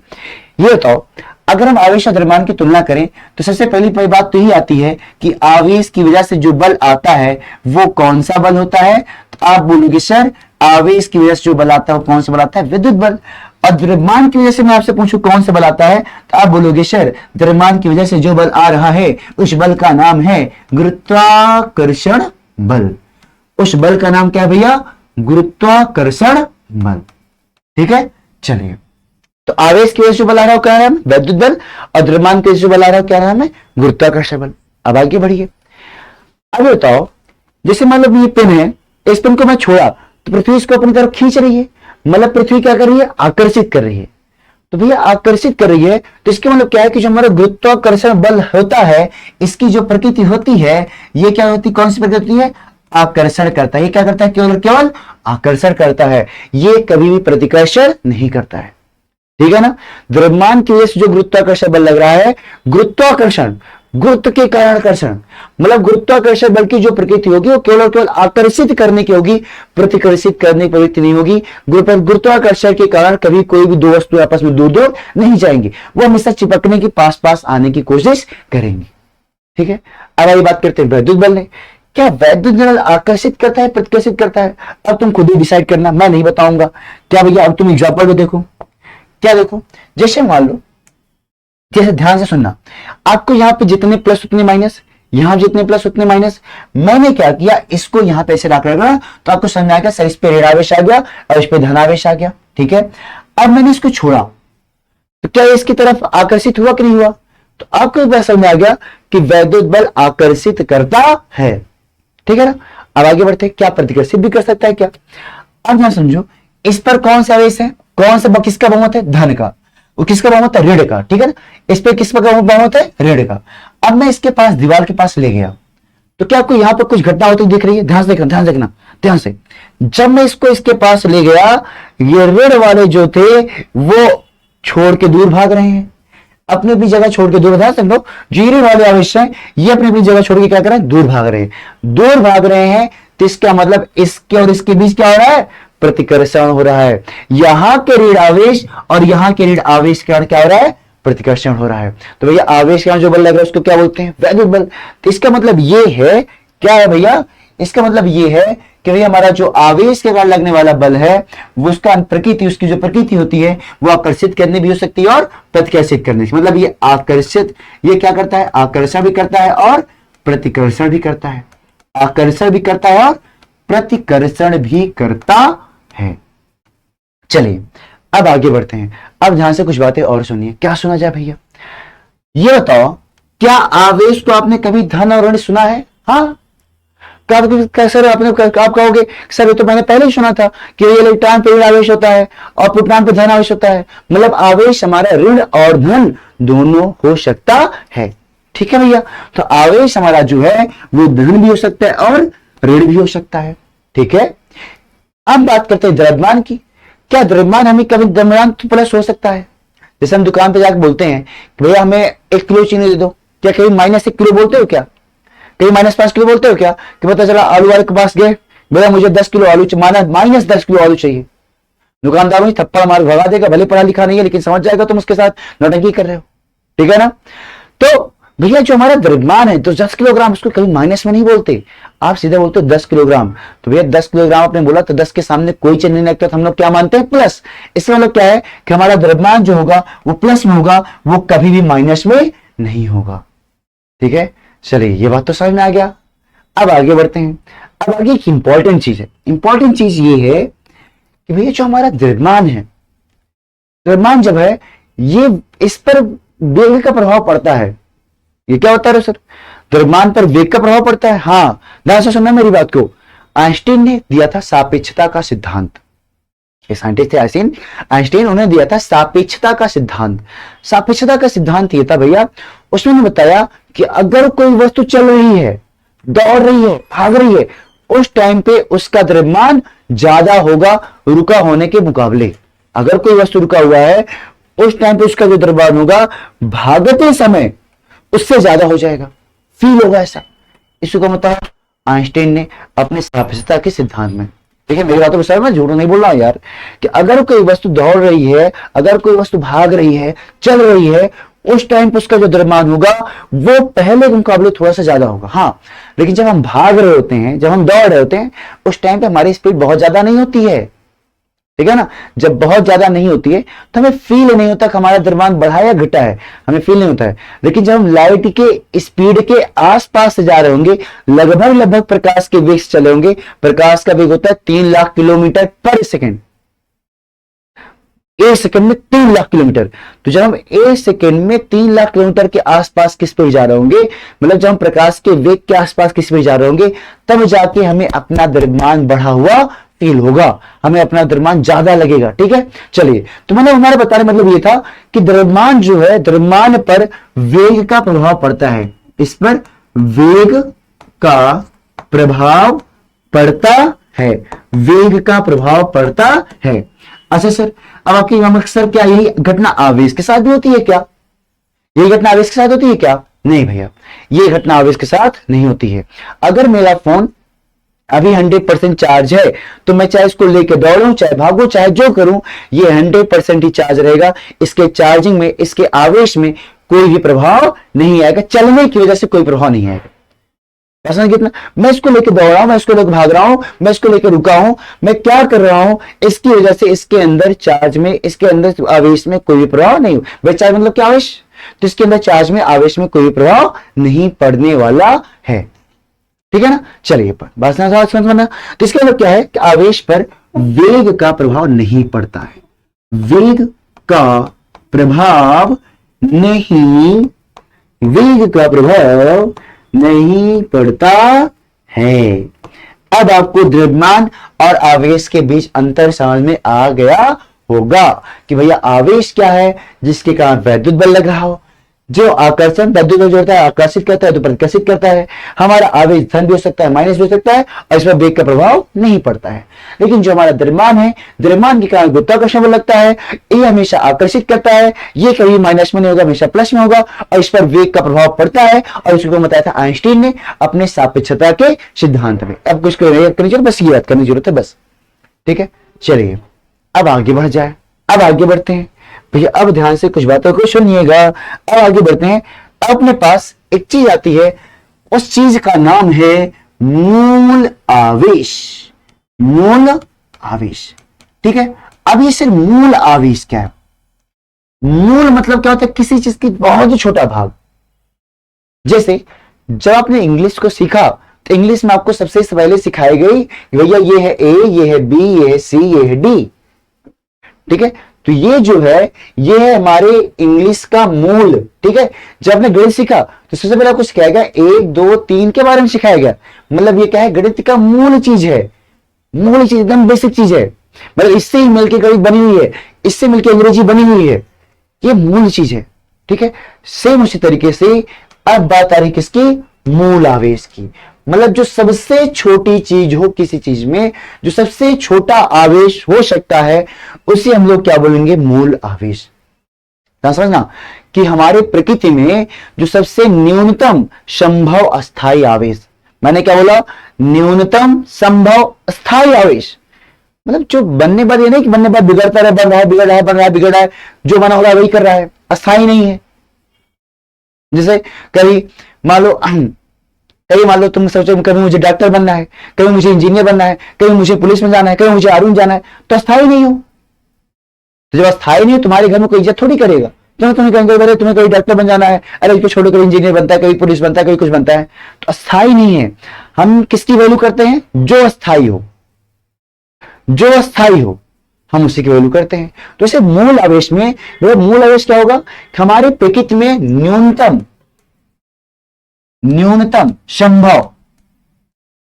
ये बताओ अगर हम आवेश और द्रव्यमान की तुलना करें तो सबसे पहली बात तो ही आती है कि आवेश की वजह से जो बल आता है वो कौन सा बल होता है। तो आप बोलोगे सर आवेश की वजह से जो बल आता है वो कौन सा बल आता है, विद्युत बल। और द्रव्यमान की वजह से मैं आपसे पूछूं कौन सा बल आता है, तो आप बोलोगे सर द्रव्यमान की वजह से जो बल आ रहा है उस बल का नाम है गुरुत्वाकर्षण बल। उस बल का नाम क्या है भैया, गुरुत्वाकर्षण बल। ठीक है, चलिए। तो आवेश की वजह से बल आ रहा है क्या नाम, विद्युत बल, और द्रव्यमान की वजह से बल आ रहा है क्या नाम है, गुरुत्वाकर्षण बल। अब आगे बढ़िए। अब बताओ जैसे मान लो ये पेन है, इस पेन को मैं छोड़ा तो पृथ्वी इसको अपनी तरफ खींच रही है, मतलब पृथ्वी क्या कर रही है, आकर्षित कर रही है। तो भैया आकर्षित कर रही है तो इसके मतलब क्या है कि जो हमारा गुरुत्वाकर्षण बल होता है इसकी जो प्रकृति होती है ये क्या होती, कौन सी प्रकृति है, आकर्षण करता है। ये क्या करता है, केवल केवल आकर्षण करता है, ये कभी भी प्रतिकर्षण नहीं करता है। ठीक है ना। द्रव्यमान की वजह से जो गुरुत्वाकर्षण बल लग रहा है, गुरुत्वाकर्षण गुरुत्व के कारण आकर्षण, मतलब गुरुत्वाकर्षण बल की जो प्रकृति होगी वो केवल केवल आकर्षित करने की होगी, प्रतिकर्षित करने की प्रवृत्ति नहीं होगी। गुरुत्वाकर्षण के कारण कभी कोई भी दो वस्तु आपस में दूर दूर नहीं जाएंगी, वो हमेशा चिपकने की पास पास आने की कोशिश करेंगी। ठीक है, अब आइए बात करते हैं वैद्युत बल ने। क्या वैद्युत बल आकर्षित करता है, प्रतिकर्षित करता है? अब तुम खुद ही डिसाइड करना, मैं नहीं बताऊंगा। क्या भैया, अब तुम एग्जाम्पल में देखो। क्या देखो, जैसे मान लो, जैसे ध्यान से सुनना, आपको यहां पे जितने प्लस उतने माइनस, यहां जितने प्लस उतने माइनस। मैंने क्या किया, इसको यहां पे ऐसे रख रखा तो आपको समझ आ गया सर इस पे ऋणावेश आ गया और इस पे धनावेश आ गया। ठीक है, अब मैंने इसको छोड़ा तो क्या इसकी तरफ आकर्षित हुआ कि नहीं हुआ, तो आपको एक बार समझ आ गया कि वैद्युत बल आकर्षित करता है। ठीक है ना। अब आगे बढ़ते, क्या प्रतिकर्षित भी कर सकता है क्या। अब ना समझो, इस पर कौन सा आवेश है, कौन सा किसका बहुमत है, धन का, वो किसका बहुमत है, ऋण का। ठीक है ना, इस पे किसका बहुमत है, ऋण का। अब मैं इसके पास दीवार के पास ले गया तो क्या आपको यहां पर कुछ घटना होती दिख रही है, ध्यान से देखना, ध्यान से देखना, ध्यान से। जब मैं इसको इसके पास ले गया, ये ऋण वाले जो थे वो छोड़ के दूर भाग रहे हैं, अपनी अपनी जगह छोड़ के दूर, ध्यान से लो, जो ऋण वाले आवेश हैं ये अपनी अपनी जगह छोड़ के क्या कर रहे हैं, दूर भाग रहे हैं। दूर भाग रहे हैं तो इसका मतलब इसके और इसके बीच क्या हो रहा है, प्रतिकर्षण हो रहा है। यहां के ऋण आवेश और यहां के ऋण आवेश के कारण क्या हो रहा है, प्रतिकर्षण हो रहा है। तो भैया आवेश के कारण जो बल लग रहा है उसको क्या बोलते हैं, वैद्युत बल। तो इसका मतलब ये है, क्या है भैया, इसका मतलब ये है कि भाई हमारा जो आवेश के कारण लगने वाला बल है वो उसका प्रकृति, उसकी जो प्रकृति होती है वो आकर्षित करने भी हो सकती है और प्रतिकर्षित करने से, मतलब ये आकर्षित, ये क्या करता है, आकर्षण भी करता है और प्रतिकर्षण भी करता है, आकर्षण भी करता है और प्रतिकर्षण भी करता है। चलिए अब आगे बढ़ते हैं। अब ध्यान से कुछ बातें और सुनिए। क्या सुना जाए भैया, ये बताओ, क्या आवेश को आपने कभी धन और ऋण सुना है? हाँ, सर आपने, आप कहोगे सर ये तो मैंने पहले ही सुना था कि ये इलेक्ट्रॉन पे ऋण आवेश होता है और प्रोटॉन पे धन आवेश होता है। मतलब आवेश हमारा ऋण और धन दोनों हो सकता है। ठीक है भैया, तो आवेश हमारा जो है वो धन भी हो सकता है और ऋण भी हो सकता है। ठीक है, अब बात करते हैं द्रव्यमान की। क्या द्रव्यमान हमें कभी द्रव्यमान तो प्लस हो सकता है? जैसे हम दुकान पे जाकर बोलते हैं कि भैया हमें 1 किलो चीनी दे दो, क्या कभी -1 किलो बोलते हो? क्या कहीं -5 किलो बोलते हो? क्या कि पता चला आलू वाले के पास गए, भैया मुझे 10 किलो आलू, -10 किलो आलू चाहिए। दुकानदार मुझे थप्पड़ मार भगा देगा, भले पढ़ा लिखा नहीं है लेकिन समझ जाएगा तुम उसके साथ नौटंकी कर रहे हो। ठीक है ना? तो भैया जो हमारा द्रव्यमान है तो 10 किलोग्राम, उसको कभी माइनस में नहीं बोलते, आप सीधे बोलते हो 10 किलोग्राम। तो भैया 10 किलोग्राम आपने बोला तो 10 के सामने कोई चिन्ह नहीं लगता, तो हम लोग क्या मानते हैं? प्लस। इसका मतलब क्या है कि हमारा द्रव्यमान जो होगा वो प्लस में होगा, वो कभी भी माइनस में नहीं होगा। ठीक है, चलिए ये बात तो समझ में आ गया। अब आगे बढ़ते हैं। अब आगे एक इंपॉर्टेंट चीज है। इंपॉर्टेंट चीज ये है कि भैया जो हमारा द्रव्यमान है, द्रव्यमान जब है ये, इस पर वेग का प्रभाव पड़ता है। ये क्या होता है सर? द्रव्यमान पर वेग का प्रभाव पड़ता है। हाँ, ध्यान से सुनना मेरी बात को। आइंस्टीन ने दिया था सापेक्षता का सिद्धांत। ये साइंटिस्ट थे आइंस्टीन, उन्होंने दिया था सापेक्षता का सिद्धांत। सापेक्षता का सिद्धांत ये था भैया, उसमें उन्होंने बताया कि अगर कोई वस्तु चल रही है, दौड़ रही है, भाग रही है, उस टाइम पे उसका द्रव्यमान ज्यादा होगा रुका होने के मुकाबले। अगर कोई वस्तु रुका हुआ है उस टाइम पे उसका जो द्रव्यमान होगा भागते समय उससे ज्यादा हो जाएगा, फील होगा ऐसा। इसको बताया आइंस्टीन ने अपने सापेक्षता के सिद्धांत में। ठीक है, मेरी बातों को समझ, मैं झूठ नहीं बोल रहा हूं यार, कि अगर कोई वस्तु दौड़ रही है, अगर कोई वस्तु भाग रही है, चल रही है, उस टाइम पर उसका जो द्रव्यमान होगा वो पहले के मुकाबले थोड़ा सा ज्यादा होगा। हाँ, लेकिन जब हम भाग रहे होते हैं, जब हम दौड़ रहे होते हैं, उस टाइम पे हमारी स्पीड बहुत ज्यादा नहीं होती है। ठीक है ना? जब बहुत ज्यादा नहीं होती है तो हमें फील नहीं होता कि हमारा द्रव्यमान बढ़ा या घटा है, हमें फील नहीं होता है। लेकिन जब हम लाइट के स्पीड के आसपास से जा रहे होंगे, लगभग प्रकाश के वेग से चले होंगे, प्रकाश का वेग होता है 3 लाख किलोमीटर पर सेकेंड, 1 सेकंड में 3 लाख किलोमीटर। तो जब हम 1 सेकंड में 3 लाख किलोमीटर के आसपास किस पे जा रहे होंगे, मतलब जब हम प्रकाश के वेग के आसपास किस पे जा रहे होंगे, तब जाके हमें अपना द्रव्यमान बढ़ा हुआ फील होगा, हमें अपना द्रव्यमान ज्यादा लगेगा। ठीक है, चलिए, तो मैंने हमारे बताने मतलब ये था कि द्रव्यमान जो है, द्रव्यमान पर वेग का प्रभाव पड़ता है, इस पर वेग का प्रभाव पड़ता है, वेग का प्रभाव पड़ता है। अच्छा सर, अब आपकी अक्सर क्या यही घटना आवेश के साथ भी होती है क्या? यही घटना आवेश के साथ होती है क्या? नहीं भैया, ये घटना आवेश के साथ नहीं होती है। अगर मेरा फोन अभी 100% चार्ज है तो मैं चाहे इसको लेके दौड़ूं, चाहे भागूं, चाहे जो करूं, ये 100% ही चार्ज रहेगा। इसके चार्जिंग में, इसके आवेश में कोई भी प्रभाव नहीं आएगा, चलने की वजह से कोई प्रभाव नहीं आएगा। ऐसा कितना, मैं इसको लेके दौड़ रहा हूं, मैं इसको लेके भाग रहा हूं, मैं इसको लेके रुका हूं, मैं क्या कर रहा हूं, इसकी वजह से इसके अंदर चार्ज में, इसके अंदर आवेश में कोई भी प्रभाव नहीं। वह चार्ज मतलब क्या आवेश, तो इसके अंदर चार्ज में, आवेश में कोई प्रभाव नहीं पड़ने वाला है। ठीक है ना? चलिए बात समझना। तो इसके मतलब क्या है कि आवेश पर वेग का प्रभाव नहीं पड़ता है, वेग का प्रभाव नहीं, वेग का प्रभाव नहीं पड़ता है। अब आपको द्रव्यमान और आवेश के बीच अंतर समझ में आ गया होगा कि भैया आवेश क्या है, जिसके कारण वैद्युत बल लग रहा हो। जो आकर्षण वैद्युत बल जोड़ता है, आकर्षित करता है तो प्रतिकर्षित करता है। हमारा आवेश धन भी हो सकता है, माइनस भी हो सकता है, और इसमें वेग का प्रभाव नहीं पड़ता है। लेकिन जो हमारा द्रव्यमान है, द्रव्यमान के कारण गुरुत्वाकर्षण बल लगता है, ये हमेशा आकर्षित करता है, ये कभी माइनस में नहीं होगा, हमेशा प्लस में होगा, और इस पर वेग का प्रभाव पड़ता है। और इसको बताया था आइंस्टीन ने अपने सापेक्षता के सिद्धांत में। अब कुछ करनी चाहिए, बस ये याद करने की जरूरत है बस। ठीक है, चलिए अब आगे बढ़ जाए, अब आगे बढ़ते हैं भैया। अब ध्यान से कुछ बातों को सुनिएगा, अब आगे बढ़ते हैं। अपने पास एक चीज आती है, उस चीज का नाम है मूल आवेश। मूल आवेश। ठीक है, अब ये सिर्फ मूल आवेश क्या है? मूल मतलब क्या होता है? किसी चीज की बहुत ही छोटा भाग। जैसे जब आपने इंग्लिश को सीखा तो इंग्लिश में आपको सबसे पहले सिखाई गई भैया ये है ए, ये है बी, ये है सी, ये है डी। ठीक है, तो ये जो है ये है हमारे इंग्लिश का मूल। ठीक है, जब आपने गणित सीखा तो सबसे पहले आपको सिखाया गया 1 2 3 के बारे में सिखाया गया। मतलब ये क्या है? गणित का मूल चीज है, मूल चीज, एकदम बेसिक चीज है। मतलब इससे ही मिलकर गणित बनी हुई है, इससे मिलकर अंग्रेजी बनी हुई है, ये मूल चीज है। ठीक है, सेम उसी तरीके से अब बात आ रही किसकी? मूल आवेश की। मतलब जो सबसे छोटी चीज हो किसी चीज में, जो सबसे छोटा आवेश हो सकता है, उसे हम लोग क्या बोलेंगे? मूल आवेश। समझना कि हमारे प्रकृति में जो सबसे न्यूनतम संभव अस्थायी आवेश, मैंने क्या बोला? न्यूनतम संभव अस्थायी आवेश। मतलब जो बनने बाद ये नहीं कि बनने बाद बिगड़ता रहे, बन रहा है, बिगड़ रहा है, बन रहा है, बिगड़ रहा है, जो बना होगा वही कर रहा है, अस्थायी नहीं है। जैसे कभी मान लो तुम सोचो कभी मुझे डॉक्टर बनना है, कभी मुझे इंजीनियर बनना है, कभी मुझे पुलिस में जाना है, कभी मुझे आर्मी में जाना है, तो अस्थायी नहीं हो। तो जब अस्थायी नहीं हो, तुम्हारे घर में कोई इज्जत थोड़ी करेगा। क्यों? तुम्हें कहेंगे अरे तुम्हें कभी डॉक्टर बन जाना है, अरे इसको छोड़ो, कभी इंजीनियर बनता है, कभी पुलिस बनता है, कभी कुछ बनता है। तो अस्थायी नहीं है। हम किसकी वैल्यू करते हैं? जो अस्थायी हो, जो अस्थायी हो हम उसी की वैल्यू करते हैं। तो इसे मूल आवेश में, मूल आवेश क्या होगा? हमारे प्रकृति में न्यूनतम संभव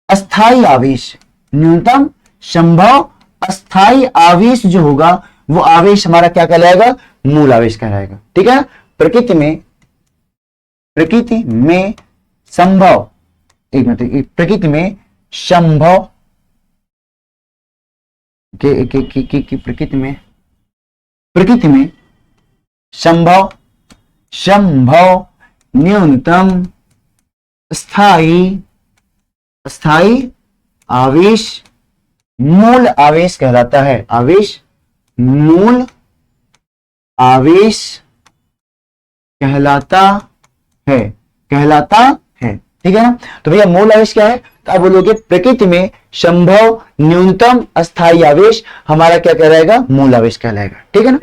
अस्थायी आवेश, न्यूनतम संभव अस्थायी आवेश जो होगा वो आवेश हमारा क्या कहलाएगा? मूल आवेश कहलाएगा। ठीक है, प्रकृति में संभव, एक मिनट, प्रकृति में संभव प्रकृति में संभव न्यूनतम स्थायी आवेश मूल आवेश कहलाता है। आवेश मूल आवेश कहलाता है। ठीक है ना? तो भैया मूल आवेश क्या है? तो आप बोलोगे प्रकृति में संभव न्यूनतम अस्थायी आवेश हमारा क्या कहलाएगा? मूल आवेश कहलाएगा। ठीक है ना?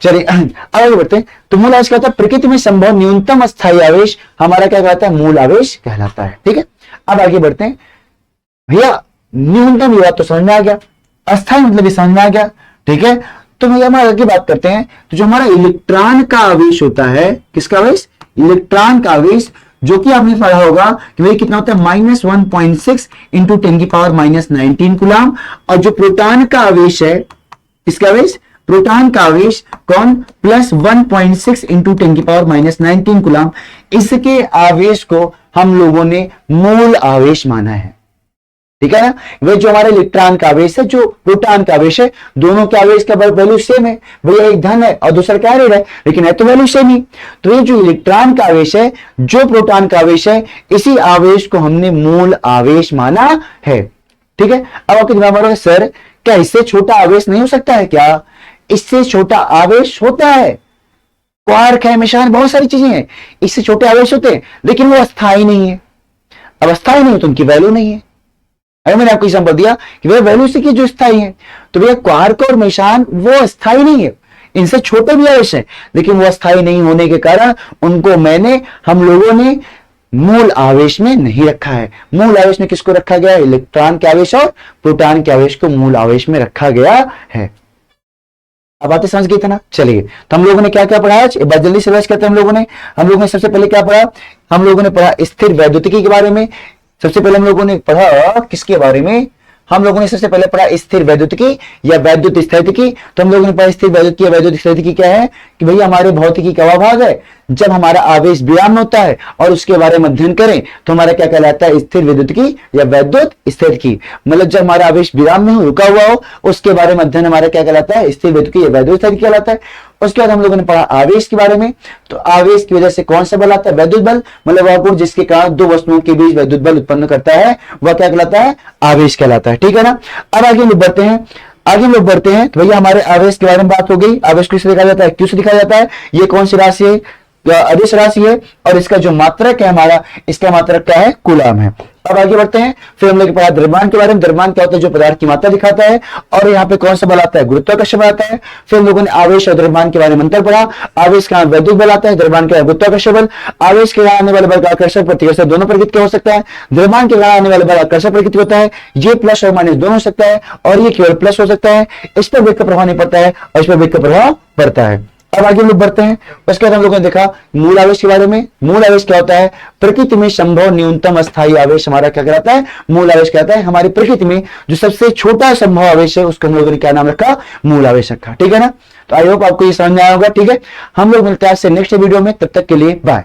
चलिए आगे बढ़ते हैं। तो मूल आवेश क्या होता है? प्रकृति में संभव न्यूनतम अस्थायी आवेश हमारा क्या कहलाता है? मूल आवेश कहलाता है। ठीक है, अब आगे बढ़ते हैं। भैया न्यूनतम ये बात तो समझ में आ गया, अस्थायी मतलब ये समझ में आ गया। ठीक है, तो भैया हम आगे बात करते हैं। तो जो हमारा इलेक्ट्रॉन का आवेश होता है, किसका आवेश? इलेक्ट्रॉन का आवेश, जो कि आपने पढ़ा होगा कि भाई कितना होता है? -1.6 इंटू 10⁻⁻19 कूलम। और जो प्रोटॉन का आवेश है, इसका आवेश, प्रोटॉन का आवेश कौन? +1.6 इंटू 10⁻⁻19 कूलम। इसके आवेश को हम लोगों ने मूल आवेश माना है। ठीक है ना? वे जो हमारे इलेक्ट्रॉन का आवेश है, जो प्रोटॉन का आवेश है, दोनों के आवेश का वैल्यू सेम है। भैया एक धन है और दूसरा क्या है, लेकिन है तो वैल्यू सेम ही। तो ये जो इलेक्ट्रॉन का आवेश है, जो प्रोटॉन का आवेश है, इसी आवेश को हमने मूल आवेश माना है। ठीक है, अब आपके दिमाग में सर क्या इससे छोटा आवेश नहीं हो सकता है क्या? इससे छोटा आवेश होता है, क्वार्क है, मेशान, बहुत सारी चीजें हैं, इससे छोटे आवेश होते हैं, लेकिन वो अस्थायी नहीं है। अब अस्थायी नहीं है तो उनकी वैल्यू नहीं है। अगर मैंने आपको एग्जांपल दिया कि वह वैल्यू से की जो स्थायी है, तो भैया क्वार्क और मेशान वो अस्थायी नहीं है, इनसे छोटे भी आवेश है, लेकिन वो अस्थायी नहीं होने के कारण उनको हम लोगों ने मूल आवेश में नहीं रखा है। मूल आवेश में किसको रखा गया है? इलेक्ट्रॉन के आवेश और प्रोटॉन के आवेश को मूल आवेश में रखा गया है। अब बातें समझ गई थे ना? चलिए, तो हम लोगों ने क्या क्या पढ़ा आज? एक बार जल्दी से रिवाइज करते हैं। हम लोगों ने सबसे पहले क्या पढ़ा? हम लोगों ने पढ़ा स्थिर वैद्युतिकी के बारे में। सबसे पहले हम लोगों ने पढ़ा किसके बारे में? हम लोगों ने सबसे पहले पढ़ा स्थिर वैद्युतिकी या वैद्युत स्थितिकी। तो हम लोगों ने पढ़ा स्थिर वैद्युतिकी या वैद्युत स्थितिकी क्या है कि भैया हमारे भौतिकी का भाग है, जब हमारा आवेश विराम होता है और उसके बारे में अध्ययन करें तो हमारा क्या कहलाता है? स्थिर वैद्युतिकी या वैद्युत स्थितिकी। मतलब जब हमारा आवेश विराम में हो, रुका हुआ हो, उसके बारे में अध्ययन हमारा क्या कहलाता है? स्थिर वैद्युतिकी या वैद्युत स्थितिकी कहलाता है। उसके बाद हम लोगों ने पढ़ा आवेश के बारे में। तो आवेश की वजह से कौन सा बल आता है? वैद्युत बल। मतलब वह गुण जिसके कारण दो वस्तुओं के बीच वैद्युत बल उत्पन्न करता है, वह क्या कहलाता है? आवेश कहलाता है। ठीक है ना? अब आगे लोग बढ़ते हैं। तो भैया हमारे आवेश के बारे में बात हो गई। आवेश किससे दिखाया जाता है? क्यों से दिखाया जाता है? ये कौन सी राशि है? अदिश राशि है, और इसका जो मात्रक है हमारा, इसका मात्रक क्या है? कूलम है। अब आगे बढ़ते हैं, फिर हम लोग पढ़ा द्रव्यमान के बारे में। द्रव्यमान क्या होता है? जो पदार्थ की मात्रा दिखाता है। और यहाँ पे कौन सा बल आता है? गुरुत्वाकर्षण बल आता है। फिर हम लोगों ने आवेश और द्रव्यमान के बारे में अंतर पढ़ा। आवेश का वैद्युत बल आता है, द्रव्यमान का गुरुत्वाकर्षण बल। आवेश के कारण आने वाले बल का आकर्षण प्रतिकर्षण दोनों प्रकृति का हो सकता है। द्रव्यमान के कारण आने वाले बल आकर्षण प्रकृति होता है। ये प्लस और माइनस दोनों हो सकता है, और ये केवल प्लस हो सकता है। इस पर वेग का प्रभाव नहीं पड़ता है, और इस पर वेग का प्रभाव पड़ता है। अब आगे हम लोग बढ़ते हैं। उसके बाद हम लोगों ने देखा मूल आवेश के बारे में। मूल आवेश क्या होता है? प्रकृति में संभव न्यूनतम अस्थायी आवेश हमारा क्या कहलाता है? मूल आवेश कहता है। हमारी प्रकृति में जो सबसे छोटा संभव आवेश है उसको हम लोगों ने क्या नाम रखा? मूल आवेश रखा। ठीक है ना? तो आई होप आपको ये समझ में आया होगा। ठीक है, हम लोग मिलते हैं आपसे नेक्स्ट वीडियो में, तब तक के लिए बाय।